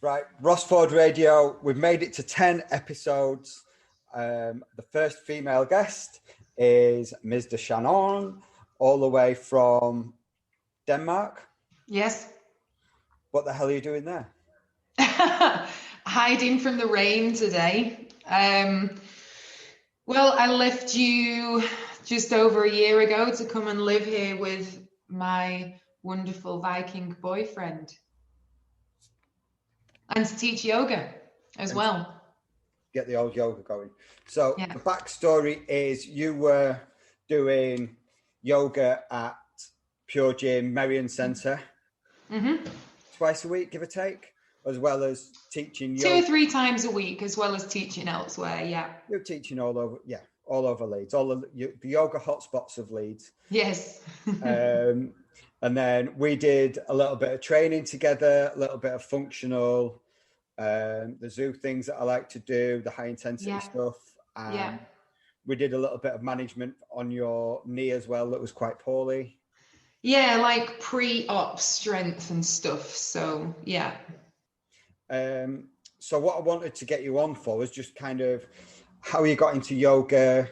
Right, Ross Forde Radio. We've made it to 10 episodes. The first female guest is Miz de Shannon, all the way from Denmark. Yes. What the hell are you doing there? Hiding from the rain today. Well, I left you just over a year ago to come and live here with my wonderful Viking boyfriend. And to teach yoga as well. Get the old yoga going. So the backstory is you were doing yoga at Pure Gym, Merrion Centre, twice a week, give or take, as well as teaching yoga. 2 or 3 times a week, as well as teaching elsewhere, yeah. You're teaching all over Leeds, all the yoga hotspots of Leeds. Yes. And then we did a little bit of training together, a little bit of functional, the zoo things that I like to do, the high intensity stuff. We did a little bit of management on your knee as well that was quite poorly. Yeah, like pre-op strength and stuff. So, yeah. So what I wanted to get you on for was just kind of how you got into yoga,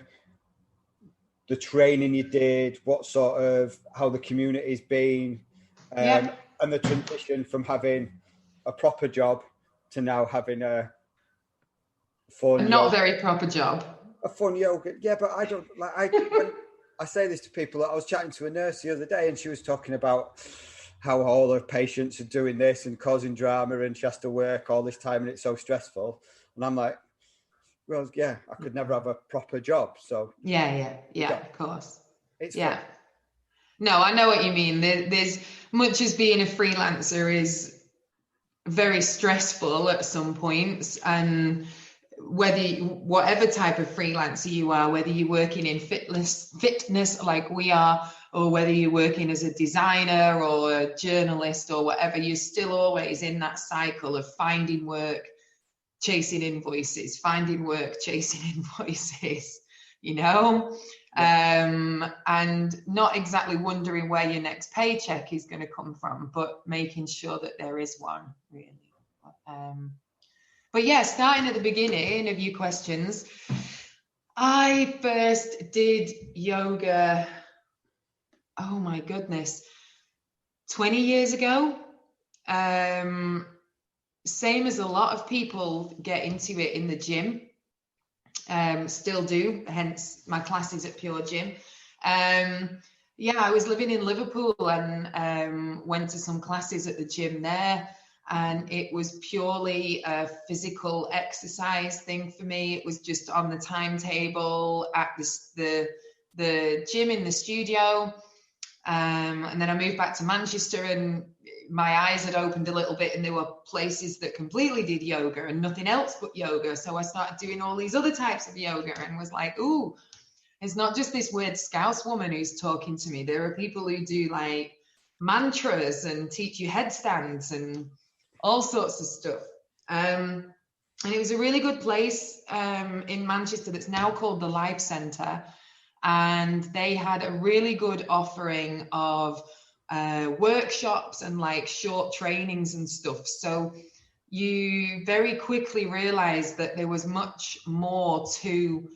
the training you did, how the community's been, and the transition from having a proper job to now having a fun, not very proper job. A fun yoga. Yeah, but I don't like. I say this to people. I was chatting to a nurse the other day, and she was talking about how all her patients are doing this and causing drama, and she has to work all this time, and it's so stressful. And I'm like, well, yeah, I could never have a proper job. So yeah, of course. It's fun. No, I know what you mean. There's much as being a freelancer is very stressful at some points, and whatever type of freelancer you are, whether you're working in fitness like we are, or whether you're working as a designer or a journalist or whatever, you're still always in that cycle of finding work, chasing invoices, finding work, chasing invoices, and not exactly wondering where your next paycheck is going to come from, but making sure that there is one, really. But yeah, starting at the beginning of your questions, I first did yoga, oh my goodness, 20 years ago. Same as a lot of people get into it in the gym, still do, hence my classes at Pure Gym. I was living in Liverpool and went to some classes at the gym there, and it was purely a physical exercise thing for me. It was just on the timetable at the gym in the studio. And then I moved back to Manchester, and my eyes had opened a little bit, and there were places that completely did yoga and nothing else but yoga. So I started doing all these other types of yoga and was like, ooh, it's not just this weird Scouse woman who's talking to me. There are people who do like mantras and teach you headstands and all sorts of stuff. And it was a really good place in Manchester that's now called the Life Centre. And they had a really good offering of workshops and like short trainings and stuff. So you very quickly realized that there was much more to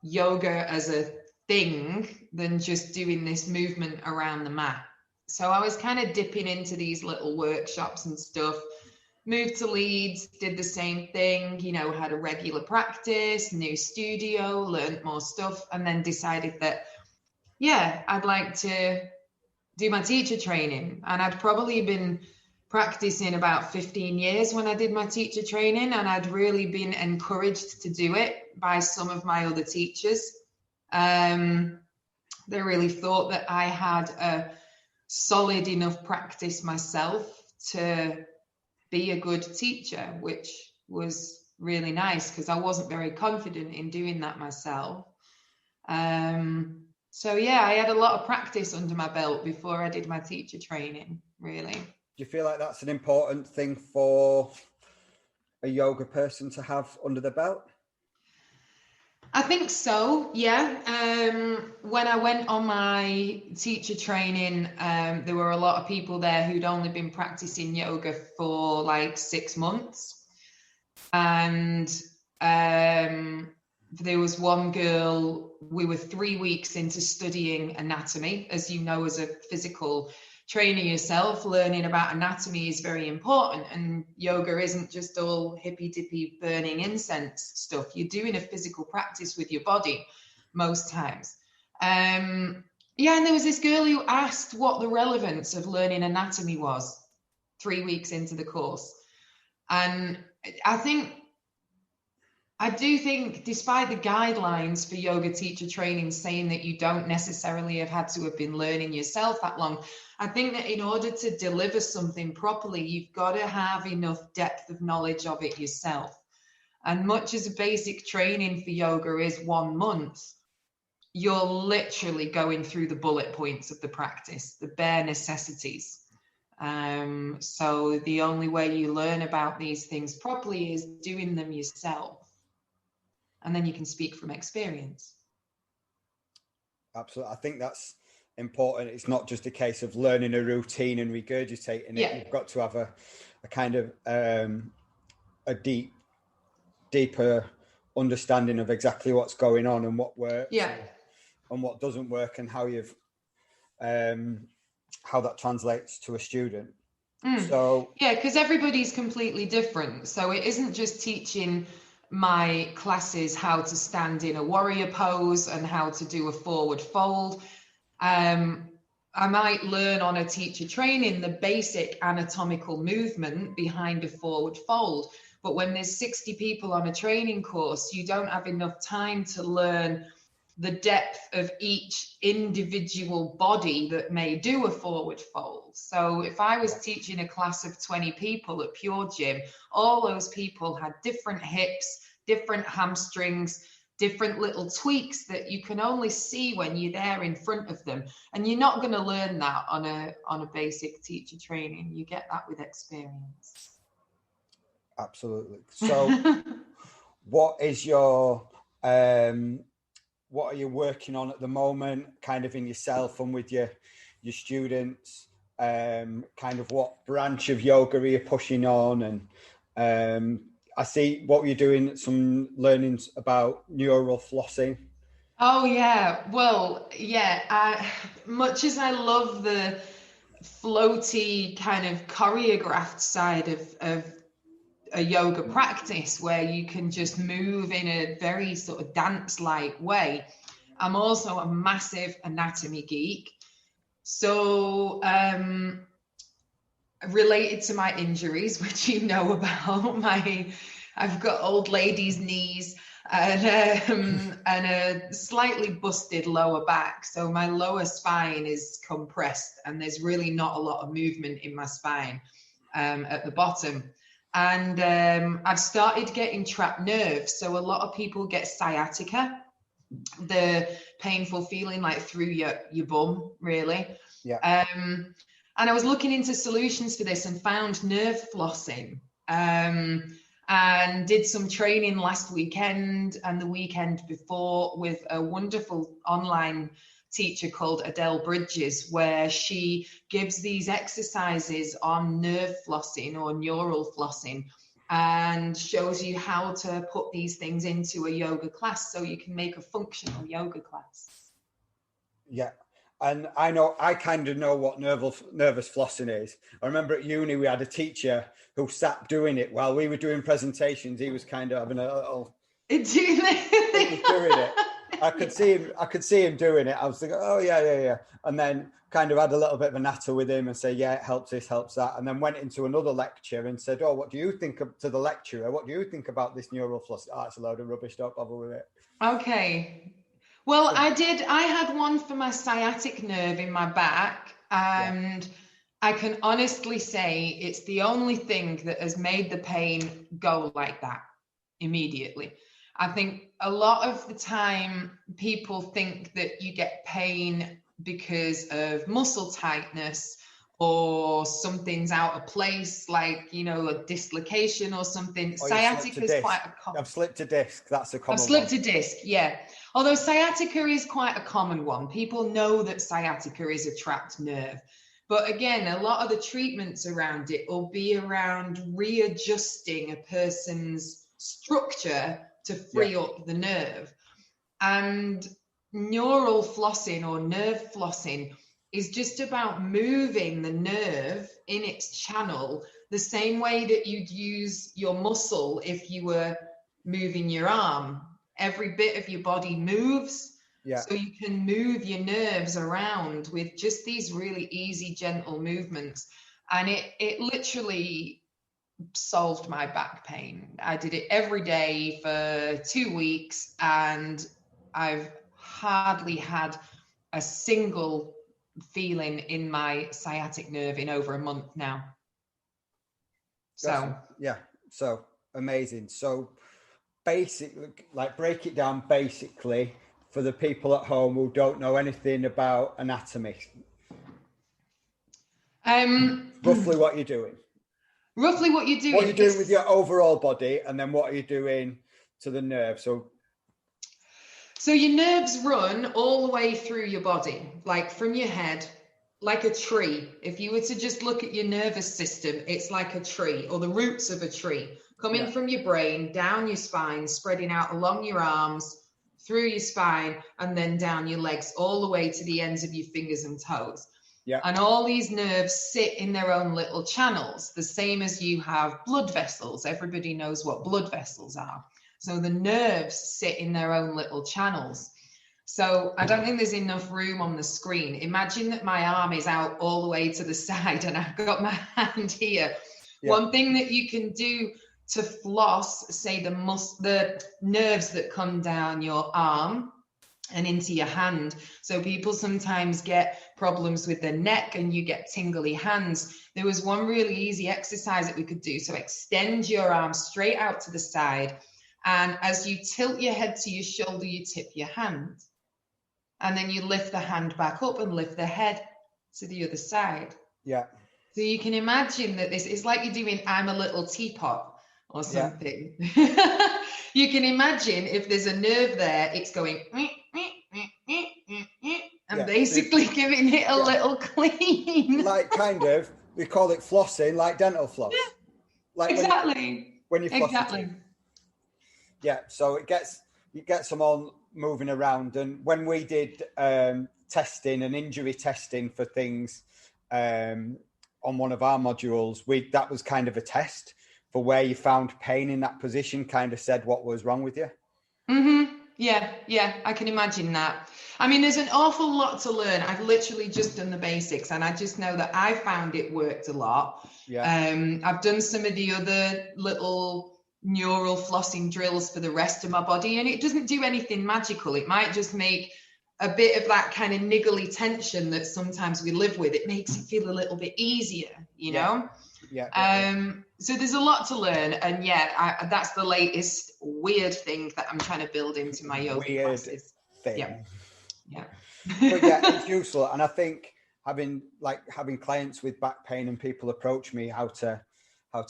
yoga as a thing than just doing this movement around the mat. So I was kind of dipping into these little workshops and stuff. Moved to Leeds, did the same thing, had a regular practice, new studio, learned more stuff, and then decided that, I'd like to do my teacher training. And I'd probably been practicing about 15 years when I did my teacher training, and I'd really been encouraged to do it by some of my other teachers. They really thought that I had a solid enough practice myself to be a good teacher, which was really nice because I wasn't very confident in doing that myself. I had a lot of practice under my belt before I did my teacher training, really. Do you feel like that's an important thing for a yoga person to have under the belt? I think so, yeah. When I went on my teacher training, there were a lot of people there who'd only been practicing yoga for like 6 months. And there was one girl, we were 3 weeks into studying anatomy. As you know, as a physical trainer yourself, learning about anatomy is very important, and yoga isn't just all hippy dippy burning incense stuff. You're doing a physical practice with your body most times. Yeah, and there was this girl who asked what the relevance of learning anatomy was 3 weeks into the course. And I do think, despite the guidelines for yoga teacher training saying that you don't necessarily have had to have been learning yourself that long, I think that in order to deliver something properly, you've got to have enough depth of knowledge of it yourself. And much as a basic training for yoga is 1 month, you're literally going through the bullet points of the practice, the bare necessities. So the only way you learn about these things properly is doing them yourself. And then you can speak from experience. Absolutely. I think that's important. It's not just a case of learning a routine and regurgitating it. You've got to have a kind of a deeper understanding of exactly what's going on and what works and what doesn't work, and how you've how that translates to a student. So yeah, because everybody's completely different. So it isn't just teaching my classes how to stand in a warrior pose and how to do a forward fold. I might learn on a teacher training the basic anatomical movement behind a forward fold, but when there's 60 people on a training course, you don't have enough time to learn the depth of each individual body that may do a forward fold. So if I was teaching a class of 20 people at Pure Gym, all those people had different hips, different hamstrings, different little tweaks that you can only see when you're there in front of them. And you're not going to learn that on a basic teacher training. You get that with experience. Absolutely. So what is your what are you working on at the moment, kind of in yourself and with your students? Kind of what branch of yoga are you pushing on? And I see what you're doing, some learnings about neural flossing. Oh yeah, well, yeah, much as I love the floaty kind of choreographed side of a yoga practice where you can just move in a very sort of dance-like way, I'm also a massive anatomy geek. So related to my injuries, which you know about, I've got old lady's knees and a slightly busted lower back. So my lower spine is compressed and there's really not a lot of movement in my spine at the bottom. And I've started getting trapped nerves. So a lot of people get sciatica, the painful feeling like through your bum, really. Yeah. And I was looking into solutions for this and found nerve flossing, and did some training last weekend and the weekend before with a wonderful online teacher called Adele Bridges, where she gives these exercises on nerve flossing or neural flossing and shows you how to put these things into a yoga class so you can make a functional yoga class. Yeah. And I kind of know what nervous flossing is. I remember at uni, we had a teacher who sat doing it while we were doing presentations. He was kind of having a little... doing it. I could see him doing it. I was thinking, oh yeah. And then kind of had a little bit of a natter with him and say, yeah, it helps this, helps that. And then went into another lecture and said, oh, what do you think to the lecturer? What do you think about this neural floss? Oh, it's a load of rubbish. Don't bother with it. Okay. Well, I had one for my sciatic nerve in my back, and I can honestly say it's the only thing that has made the pain go like that immediately. I think a lot of the time people think that you get pain because of muscle tightness or something's out of place, like, you know, a dislocation or something. Sciatica is quite a common. I've slipped a disc. That's a common I've slipped one. a disc, yeah. Although sciatica is quite a common one. People know that sciatica is a trapped nerve. But again, a lot of the treatments around it will be around readjusting a person's structure to free up the nerve. And neural flossing or nerve flossing is just about moving the nerve in its channel the same way that you'd use your muscle if you were moving your arm. Every bit of your body moves, so you can move your nerves around with just these really easy, gentle movements. And it literally solved my back pain. I did it every day for 2 weeks, and I've hardly had a single feeling in my sciatic nerve in over a month now. So so amazing. So basically, like, break it down basically for the people at home who don't know anything about anatomy. Roughly what you're doing. Roughly what you're doing. What you're doing with your overall body, and then what are you doing to the nerve? So your nerves run all the way through your body, like from your head, like a tree. If you were to just look at your nervous system, it's like a tree, or the roots of a tree, coming from your brain, down your spine, spreading out along your arms, through your spine, and then down your legs, all the way to the ends of your fingers and toes. Yeah. And all these nerves sit in their own little channels, the same as you have blood vessels. Everybody knows what blood vessels are. So the nerves sit in their own little channels. So I don't think there's enough room on the screen. Imagine that my arm is out all the way to the side and I've got my hand here. Yeah. One thing that you can do to floss, say the nerves that come down your arm and into your hand. So people sometimes get problems with their neck and you get tingly hands. There was one really easy exercise that we could do. So extend your arm straight out to the side. And as you tilt your head to your shoulder, you tip your hand. And then you lift the hand back up and lift the head to the other side. Yeah. So you can imagine that this is like you're doing I'm a little teapot or something. Yeah. You can imagine if there's a nerve there, it's going and basically giving it a little clean. Like kind of, we call it flossing, like dental floss. Yeah. Like exactly. When you floss it. Yeah, so it gets them all moving around. And when we did testing and injury testing for things on one of our modules, that was kind of a test for where you found pain in that position, kind of said what was wrong with you. Mm-hmm. Yeah, I can imagine that. I mean, there's an awful lot to learn. I've literally just done the basics, and I just know that I found it worked a lot. Yeah. I've done some of the other little neural flossing drills for the rest of my body, and it doesn't do anything magical. It might just make a bit of that kind of niggly tension that sometimes we live with. It makes it feel a little bit easier, you know? Yeah. So there's a lot to learn, and that's the latest weird thing that I'm trying to build into my yoga classes. Thing. Yeah. But yeah, it's useful, and I think having clients with back pain and people approach me how to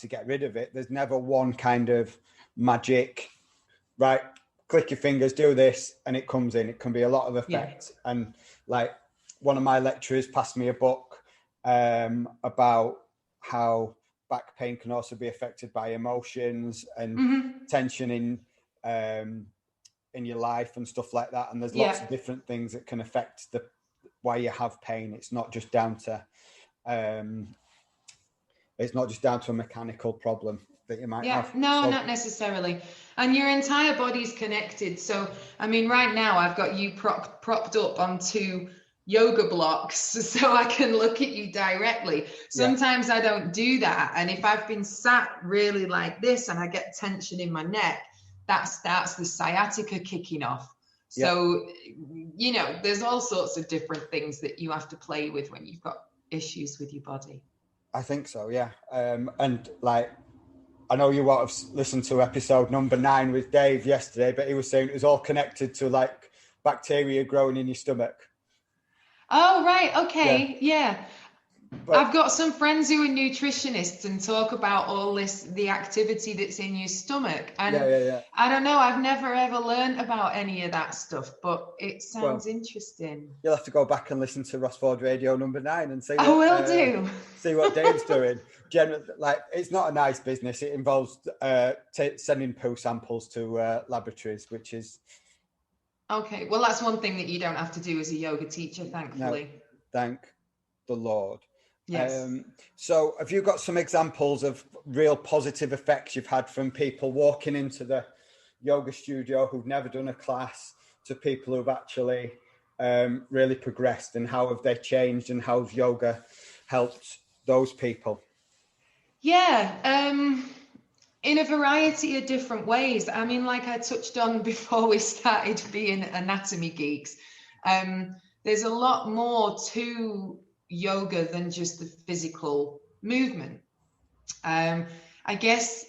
get rid of it, there's never one kind of magic, right? Click your fingers, do this, and it comes in. It can be a lot of effect. Yeah. And like one of my lecturers passed me a book about how back pain can also be affected by emotions and tension in your life and stuff like that. And there's lots of different things that can affect why you have pain. It's not just down to a mechanical problem that you might have. No, not necessarily. And your entire body's connected. So, I mean, right now I've got you propped up on 2 yoga blocks so I can look at you directly. Sometimes I don't do that. And if I've been sat really like this and I get tension in my neck, that starts the sciatica kicking off. So, you know, there's all sorts of different things that you have to play with when you've got issues with your body. I think so, yeah. And like, I know you won't have listened to episode number 9 with Dave yesterday, but he was saying it was all connected to like bacteria growing in your stomach. Oh, right. Okay. Yeah. I've got some friends who are nutritionists and talk about all this, the activity that's in your stomach. And I don't know, I've never ever learned about any of that stuff, but it sounds interesting. You'll have to go back and listen to Ross Forde Radio number 9 and see what, I will do. See what Dave's doing. Generally, like, it's not a nice business. It involves sending poo samples to laboratories, which is... Okay, well, that's one thing that you don't have to do as a yoga teacher, thankfully. No, thank the Lord. Yes. So have you got some examples of real positive effects you've had from people walking into the yoga studio who've never done a class to people who've actually really progressed, and how have they changed, and how's yoga helped those people? Yeah, in a variety of different ways. I mean, like I touched on before we started being anatomy geeks, there's a lot more to yoga than just the physical movement. I guess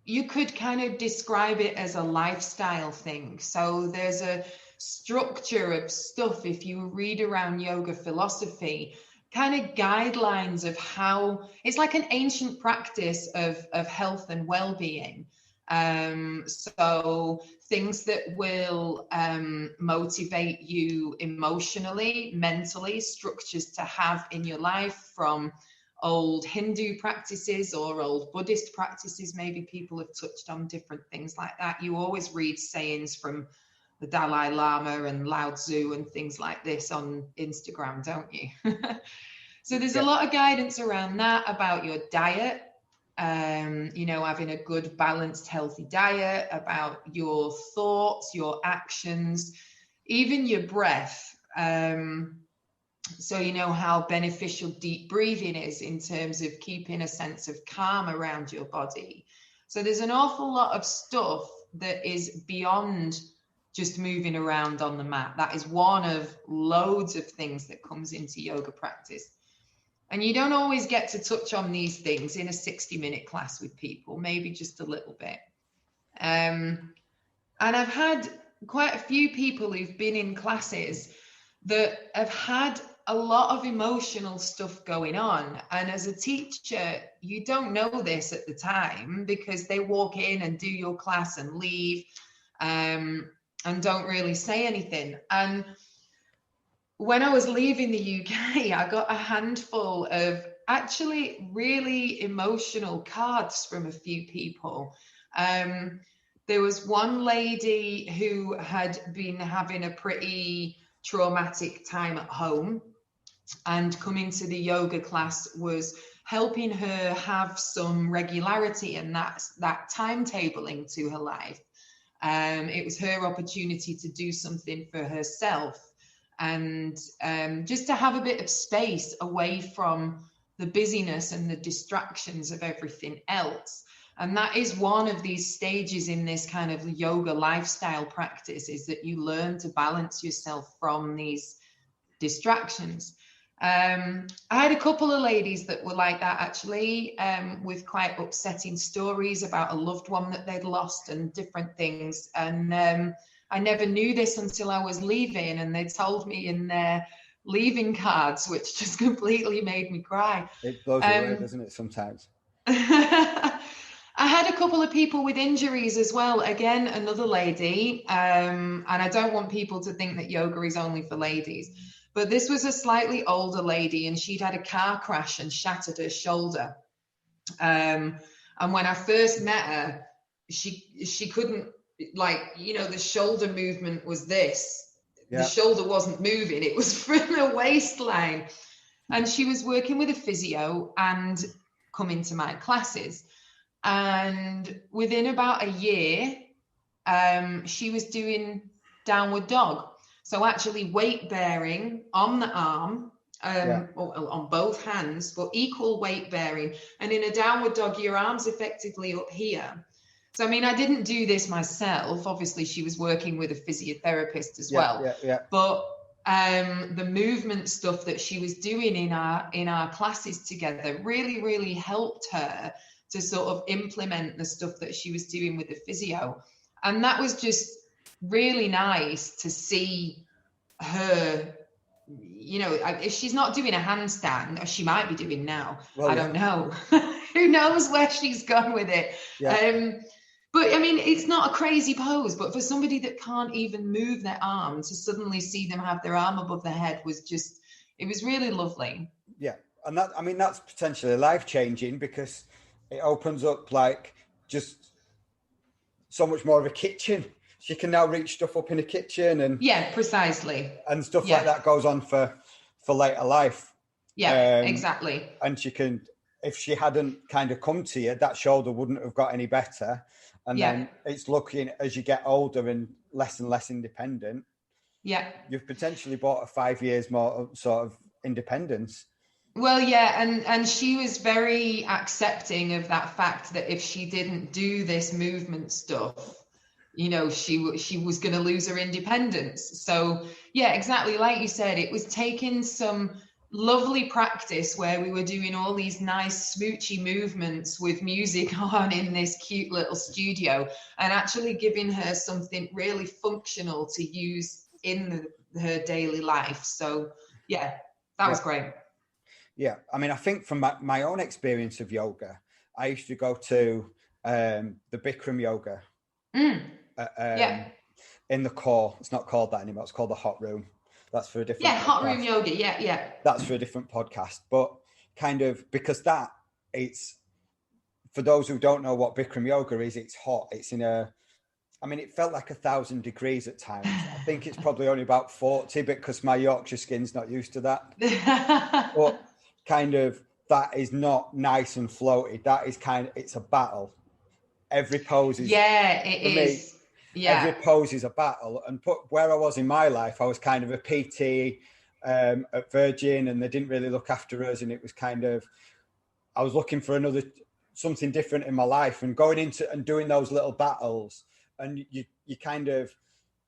you could kind of describe it as a lifestyle thing. So there's a structure of stuff, if you read around yoga philosophy, kind of guidelines of how it's like an ancient practice of health and well-being. So things that will motivate you emotionally, mentally, structures to have in your life from old Hindu practices or old Buddhist practices. Maybe people have touched on different things like that. You always read sayings from the Dalai Lama and Lao Tzu and things like this on Instagram, don't you? So there's a lot of guidance around that, about your diet, you know, having a good, balanced, healthy diet, about your thoughts, your actions, even your breath. So you know how beneficial deep breathing is in terms of keeping a sense of calm around your body. So there's an awful lot of stuff that is beyond just moving around on the mat. That is one of loads of things that comes into yoga practice. And you don't always get to touch on these things in a 60-minute class with people, maybe just a little bit. And I've had quite a few people who've been in classes that have had a lot of emotional stuff going on. And as a teacher, you don't know this at the time, because they walk in and do your class and leave, and don't really say anything. And when I was leaving the UK, I got a handful of actually really emotional cards from a few people. There was one lady who had been having a pretty traumatic time at home, and coming to the yoga class was helping her have some regularity and that timetabling to her life. It was her opportunity to do something for herself, and just to have a bit of space away from the busyness and the distractions of everything else. And that is one of these stages in this kind of yoga lifestyle practice, is that you learn to balance yourself from these distractions. I had a couple of ladies that were like that, actually, with quite upsetting stories about a loved one that they'd lost and different things. And I never knew this until I was leaving, and they told me in their leaving cards, which just completely made me cry. It blows away, doesn't it, sometimes? I had a couple of people with injuries as well. Again, another lady, and I don't want people to think that yoga is only for ladies, but this was a slightly older lady, and she'd had a car crash and shattered her shoulder. And when I first met her, she couldn't, like, you know, the shoulder movement was this. Yeah. The shoulder wasn't moving. It was from the waistline. And she was working with a physio and coming to my classes. And within about a year, she was doing downward dog. So actually weight bearing on the arm, or on both hands, but equal weight bearing. And in a downward dog, your arm's effectively up here. So, I mean, I didn't do this myself. Obviously, she was working with a physiotherapist as well. But the movement stuff that she was doing in our classes together really, really helped her to sort of implement the stuff that she was doing with the physio. And that was just really nice to see her you know, if she's not doing a handstand, or she might be doing now, well, I don't know. Who knows where she's gone with it? Yeah. But I mean, it's not a crazy pose, but for somebody that can't even move their arm, to suddenly see them have their arm above their head was just, it was really lovely. Yeah. And that, I mean, that's potentially life-changing, because it opens up like just so much more of a kitchen. She can now reach stuff up in a kitchen, and yeah, precisely, and stuff like that goes on for later life. Yeah, exactly. And she can, if she hadn't kind of come to you, that shoulder wouldn't have got any better. And then it's looking, as you get older and less independent. Yeah. You've potentially bought a 5 years more sort of independence. Well, yeah, and she was very accepting of that fact that if she didn't do this movement stuff, you know, she was going to lose her independence. So yeah, exactly like you said, it was taking some lovely practice where we were doing all these nice smoochy movements with music on in this cute little studio, and actually giving her something really functional to use in her daily life. So yeah, that was great. Yeah, I mean, I think from my own experience of yoga, I used to go to the Bikram yoga in the core. It's not called that anymore. It's called the hot room. That's for a different podcast. Hot room yoga. Yeah. That's for a different podcast. But kind of, because that, it's, for those who don't know what Bikram yoga is, it's hot. It's in a, I mean, it felt like 1,000 degrees at times. I think it's probably only about 40, because my Yorkshire skin's not used to that. But kind of, that is not nice and floaty. That is kind of, it's a battle. Every pose is. Yeah, it is. Every pose is a battle. And where I was in my life, I was kind of a PT at Virgin, and they didn't really look after us. And it was kind of, I was looking for something different in my life, and going into and doing those little battles. And you kind of,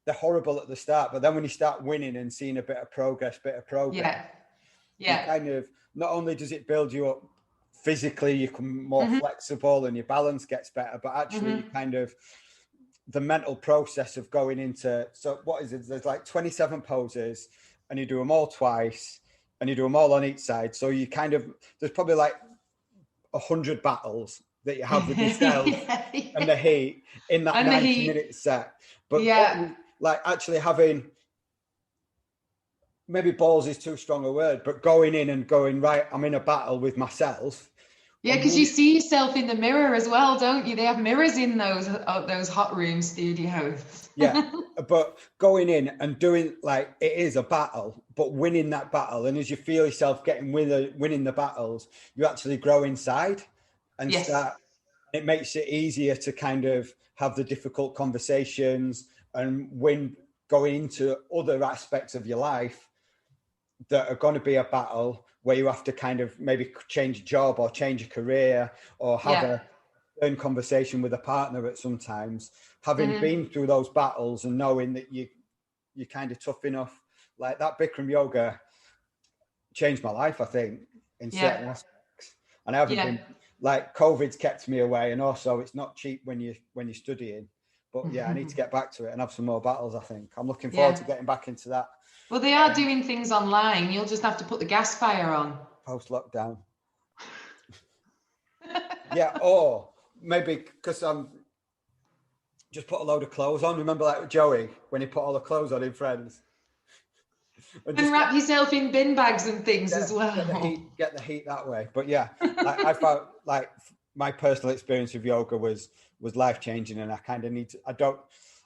they're horrible at the start, but then when you start winning and seeing a bit of progress, you kind of, not only does it build you up physically, you become more flexible and your balance gets better, but actually you kind of, the mental process of going into, so what is it? There's like 27 poses, and you do them all twice, and you do them all on each side. So you kind of, there's probably like 100 battles that you have with yourself and the heat in that 90-minute set. But like actually having, maybe balls is too strong a word, but going in and going, right, I'm in a battle with myself. Yeah, because you see yourself in the mirror as well, don't you? They have mirrors in those hot room studios. Yeah, but going in and doing, like, it is a battle, but winning that battle, and as you feel yourself winning the battles, you actually grow inside and start. It makes it easier to kind of have the difficult conversations and going into other aspects of your life that are going to be a battle, where you have to kind of maybe change a job or change a career or have a stern conversation with a partner at sometimes. Having been through those battles and knowing that you're kind of tough enough, like that Bikram yoga changed my life, I think, in certain aspects. And I haven't been, like, COVID's kept me away, and also it's not cheap when you're studying. But I need to get back to it and have some more battles, I think. I'm looking forward to getting back into that. Well, they are doing things online. You'll just have to put the gas fire on. Post-lockdown. Or maybe because I'm just put a load of clothes on. Remember, like Joey, when he put all the clothes on in Friends? And wrap yourself in bin bags and things as well. Get the heat that way. But I found, like, my personal experience of yoga was life-changing, and I kind of need to,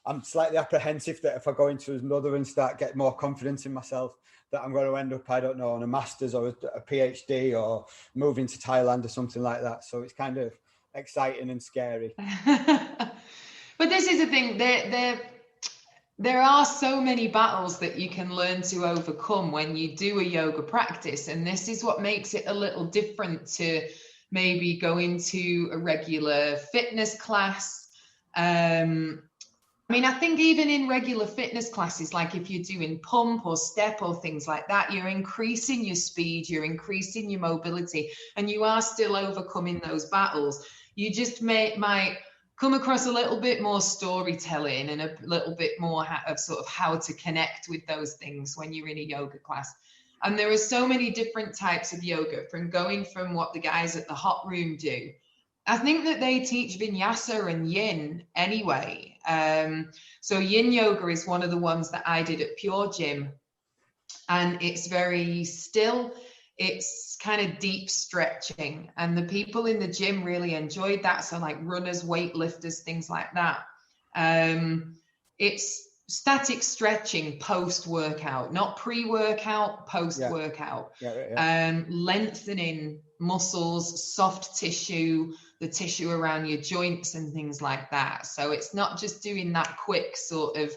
I'm slightly apprehensive that if I go into another and start getting more confidence in myself, that I'm going to end up, I don't know, on a master's or a PhD or moving to Thailand or something like that. So it's kind of exciting and scary. But this is the thing, there are so many battles that you can learn to overcome when you do a yoga practice. And this is what makes it a little different to maybe going to a regular fitness class. I mean, I think even in regular fitness classes, like if you're doing pump or step or things like that, you're increasing your speed, you're increasing your mobility, and you are still overcoming those battles. You just might come across a little bit more storytelling and a little bit more of sort of how to connect with those things when you're in a yoga class. And there are so many different types of yoga, from what the guys at the hot room do. I think that they teach vinyasa and yin anyway. So yin yoga is one of the ones that I did at Pure Gym. And it's very still. It's kind of deep stretching. And the people in the gym really enjoyed that. So like runners, weightlifters, things like that. It's static stretching post-workout, not pre-workout, post-workout. Lengthening muscles, soft tissue, the tissue around your joints and things like that. So it's not just doing that quick sort of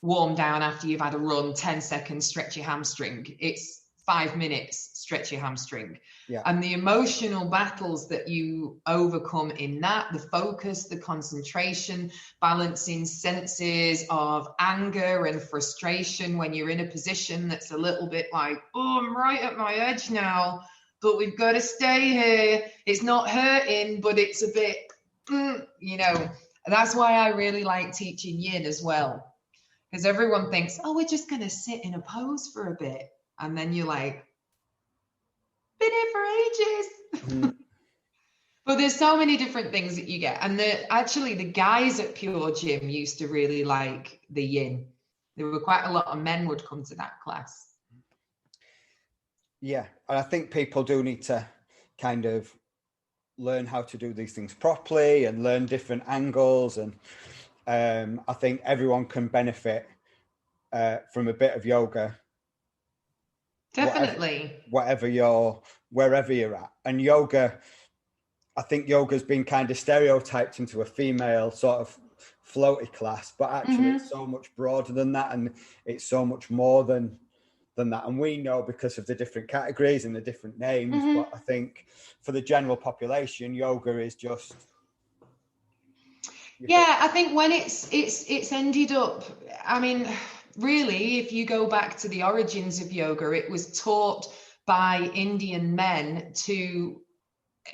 warm down after you've had a run, 10 seconds, stretch your hamstring. It's 5 minutes, stretch your hamstring. And the emotional battles that you overcome in that, the focus, the concentration, balancing senses of anger and frustration when you're in a position that's a little bit like, oh, I'm right at my edge now, but we've got to stay here. It's not hurting, but it's a bit, you know. And that's why I really like teaching yin as well. Because everyone thinks, oh, we're just going to sit in a pose for a bit. And then you're like, been here for ages. But there's so many different things that you get. And actually, the guys at Pure Gym used to really like the yin. There were quite a lot of men would come to that class. Yeah. And I think people do need to kind of learn how to do these things properly and learn different angles. And I think everyone can benefit from a bit of yoga. Definitely. Wherever you're at. And yoga, I think yoga's been kind of stereotyped into a female sort of floaty class, but actually it's so much broader than that, and it's so much more than that. And we know because of the different categories and the different names, but I think for the general population, yoga is just... Yeah, I think when it's ended up, I mean, really, if you go back to the origins of yoga, it was taught by Indian men to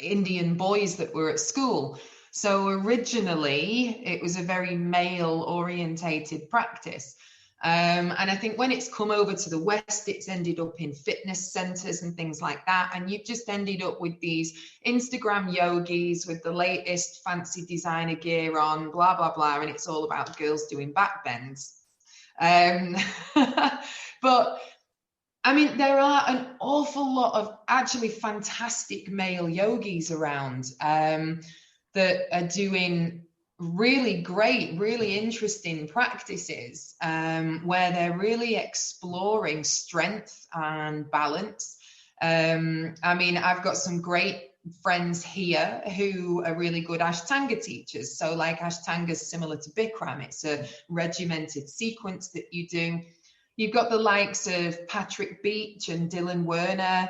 Indian boys that were at school. So originally, it was a very male-orientated practice. And I think when it's come over to the West, it's ended up in fitness centers and things like that. And you've just ended up with these Instagram yogis with the latest fancy designer gear on, blah, blah, blah. And it's all about girls doing back bends. But I mean, there are an awful lot of actually fantastic male yogis around that are doing really great, really interesting practices where they're really exploring strength and balance. I mean, I've got some great friends here who are really good Ashtanga teachers. So like Ashtanga is similar to Bikram. It's a regimented sequence that you do. You've got the likes of Patrick Beach and Dylan Werner.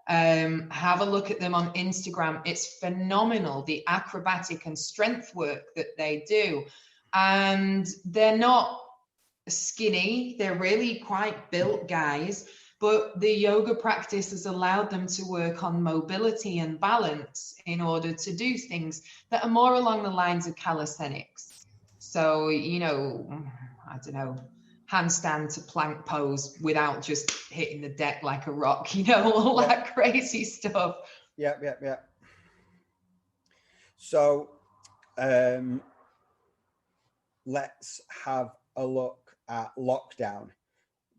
Have a look at them on Instagram. It's phenomenal, the acrobatic and strength work that they do. And they're not skinny. They're really quite built guys. But the yoga practice has allowed them to work on mobility and balance in order to do things that are more along the lines of calisthenics. So, you know, I don't know, handstand to plank pose without just hitting the deck like a rock, you know, all that crazy stuff. Yeah. So let's have a look at lockdown.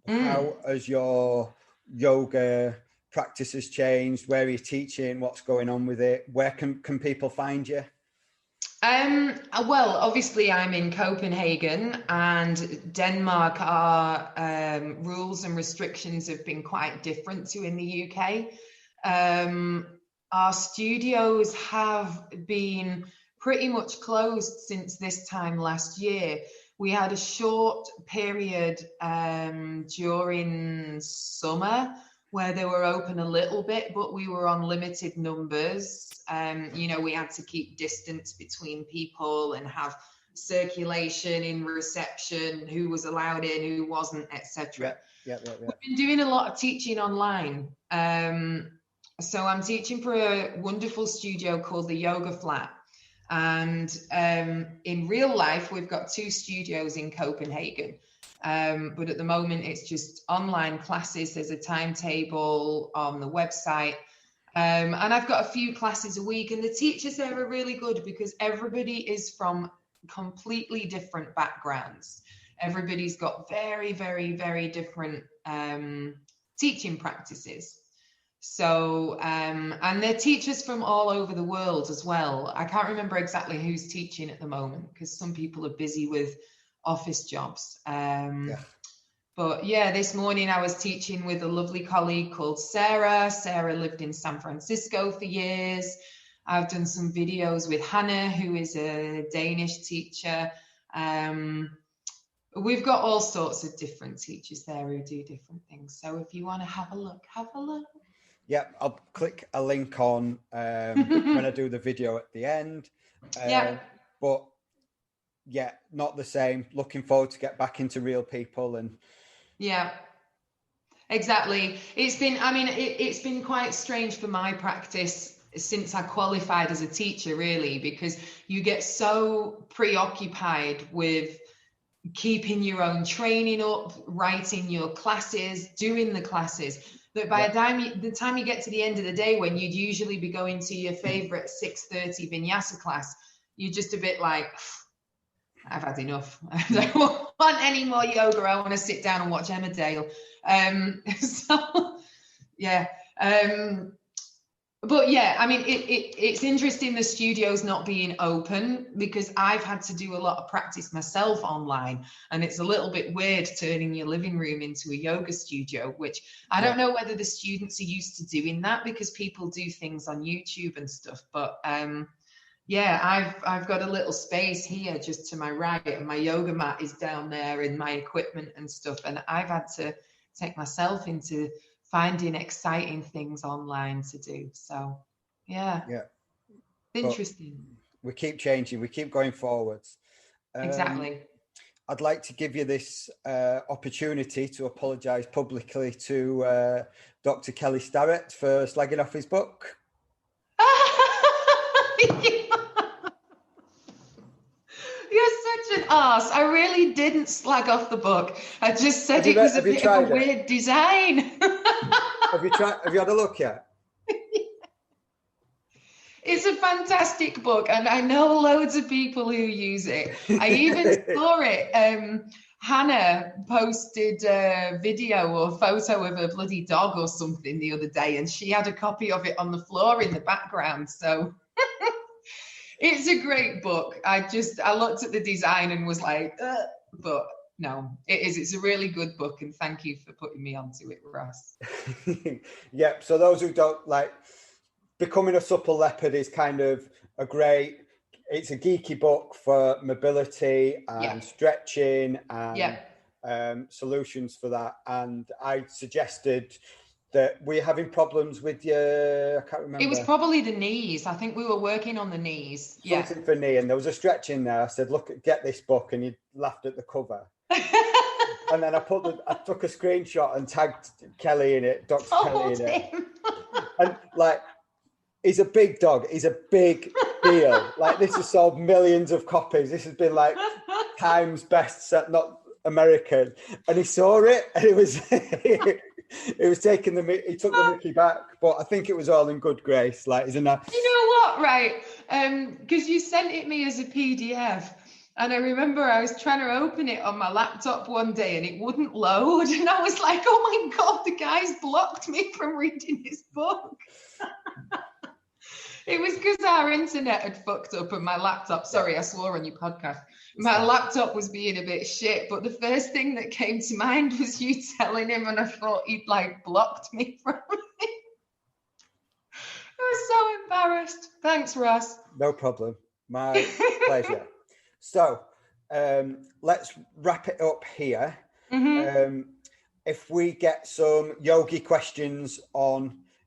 How has your yoga practices changed? Where are you teaching? What's going on with it? Where can people find you? Well, obviously I'm in Copenhagen, and Denmark, our rules and restrictions have been quite different to in the UK. Our studios have been pretty much closed since this time last year. We had a short period during summer where they were open a little bit, but we were on limited numbers. You know, we had to keep distance between people and have circulation in reception, who was allowed in, who wasn't, etc. Yeah. We've been doing a lot of teaching online. So I'm teaching for a wonderful studio called the Yoga Flat. And in real life, we've got 2 studios in Copenhagen. But at the moment, it's just online classes. There's a timetable on the website. And I've got a few classes a week, and the teachers there are really good because everybody is from completely different backgrounds. Everybody's got very, very, very different teaching practices. So, and they're teachers from all over the world as well. I can't remember exactly who's teaching at the moment because some people are busy with office jobs. But yeah, this morning I was teaching with a lovely colleague called Sarah. Sarah lived in San Francisco for years. I've done some videos with Hannah, who is a Danish teacher. We've got all sorts of different teachers there who do different things. So if you want to have a look, have a look. Yeah, I'll click a link on when I do the video at the end. But yeah, not the same. Looking forward to get back into real people and. Yeah, exactly. It's been quite strange for my practice since I qualified as a teacher, really, because you get so preoccupied with keeping your own training up, writing your classes, doing the classes, that by the time you get to the end of the day, when you'd usually be going to your favorite 6:30 vinyasa class, you're just a bit like, I've had enough. I don't want any more yoga. I want to sit down and watch Emmerdale. But yeah, I mean, it's interesting the studio's not being open because I've had to do a lot of practice myself online, and it's a little bit weird turning your living room into a yoga studio, which I don't know whether the students are used to doing that because people do things on YouTube and stuff. But yeah, I've got a little space here just to my right, and my yoga mat is down there and my equipment and stuff. And I've had to take myself into finding exciting things online to do. So yeah, interesting. But we keep changing, we keep going forwards. Exactly. I'd like to give you this opportunity to apologise publicly to Dr. Kelly Starrett for slagging off his book. You're such an arse. I really didn't slag off the book. I just said it was a bit of a weird design. Have you had a look yet? It's a fantastic book, and I know loads of people who use it. I even saw it. Hannah posted a video or photo of a bloody dog or something the other day, and she had a copy of it on the floor in the background. So it's a great book. I looked at the design and was like, but no, it is. It's a really good book, and thank you for putting me onto it, Ross. Yeah. So those who don't like, Becoming a Supple Leopard is kind of it's a geeky book for mobility and stretching and solutions for that. And I suggested that we're having problems with I can't remember. It was probably the knees. I think we were working on the knees. Something for knee, and there was a stretch in there. I said, "Look, get this book," and he laughed at the cover. And then I took a screenshot and tagged Kelly in it, Dr. Kelly in it. And like, he's a big dog. He's a big deal. Like, this has sold millions of copies. This has been like Times best, not American. And he saw it, and it was. It was he took the Mickey back, but I think it was all in good grace. Like, isn't that? You know what, right? Because you sent it me as a PDF, and I remember I was trying to open it on my laptop one day, and it wouldn't load, and I was like, "Oh my god, the guy's blocked me from reading his book." It was because our internet had fucked up, and my laptop. Sorry, I swore on your podcast. My laptop was being a bit shit, but the first thing that came to mind was you telling him, and I thought he'd like blocked me from it. I was so embarrassed. Thanks, Ross. No problem. My pleasure. So let's wrap it up here. Mm-hmm. If we get some yogi questions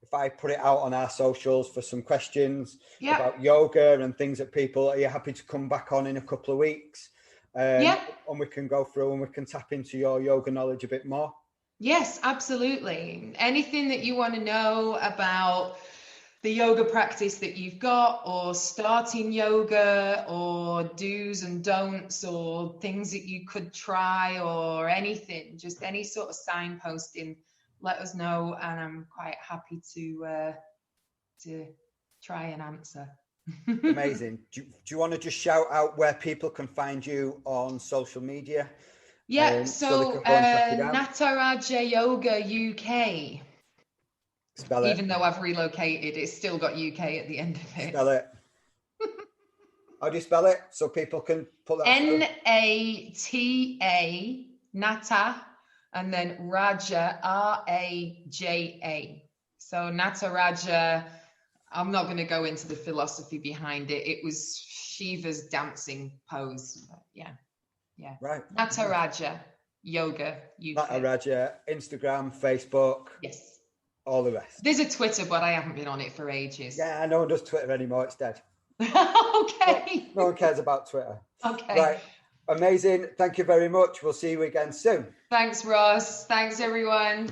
if I put it out on our socials for some questions about yoga and things that people, are you happy to come back on in a couple of weeks? And we can go through and we can tap into your yoga knowledge a bit more. Yes, absolutely. Anything that you want to know about the yoga practice that you've got, or starting yoga, or do's and don'ts, or things that you could try, or anything, just any sort of signposting, let us know, and I'm quite happy to try and answer. Amazing. Do you want to just shout out where people can find you on social media? Yeah, so Nataraja Yoga UK. Spell it. Even though I've relocated, it's still got UK at the end of it. Spell it. How do you spell it so people can pull that? Nata, Nata, and then Raja, Raja. So Nataraja, I'm not going to go into the philosophy behind it. It was Shiva's dancing pose. Yeah. Right. Nataraja Yoga UK. Nataraja, Instagram, Facebook. Yes. All the rest. There's a Twitter, but I haven't been on it for ages. Yeah, no one does Twitter anymore. It's dead. Okay. No one cares about Twitter. Okay. Right. Amazing. Thank you very much. We'll see you again soon. Thanks, Ross. Thanks, everyone.